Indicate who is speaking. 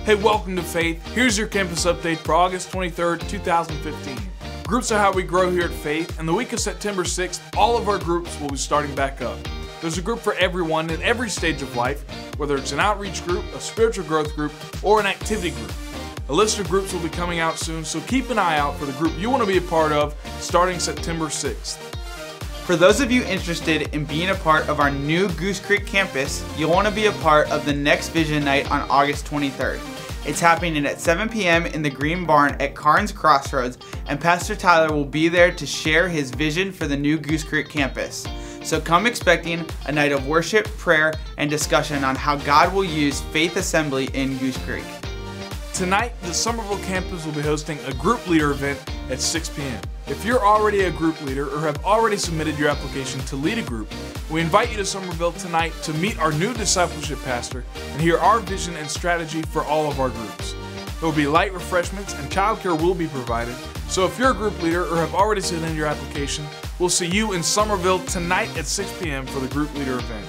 Speaker 1: Hey, welcome to Faith. Here's your campus update for August 23rd, 2015. Groups are how we grow here at Faith, and the week of September 6th, all of our groups will be starting back up. There's a group for everyone in every stage of life, whether it's an outreach group, a spiritual growth group, or an activity group. A list of groups will be coming out soon, so keep an eye out for the group you want to be a part of starting September 6th.
Speaker 2: For those of you interested in being a part of our new Goose Creek campus, you'll want to be a part of the next Vision Night on August 23rd. It's happening at 7 p.m. in the Green Barn at Carnes Crossroads, and Pastor Tyler will be there to share his vision for the new Goose Creek campus. So come expecting a night of worship, prayer, and discussion on how God will use Faith Assembly in Goose Creek.
Speaker 1: Tonight, the Summerville campus will be hosting a group leader event at 6 p.m. If you're already a group leader or have already submitted your application to lead a group, we invite you to Summerville tonight to meet our new discipleship pastor and hear our vision and strategy for all of our groups. There will be light refreshments and childcare will be provided, so if you're a group leader or have already submitted your application, we'll see you in Summerville tonight at 6 p.m. for the group leader event.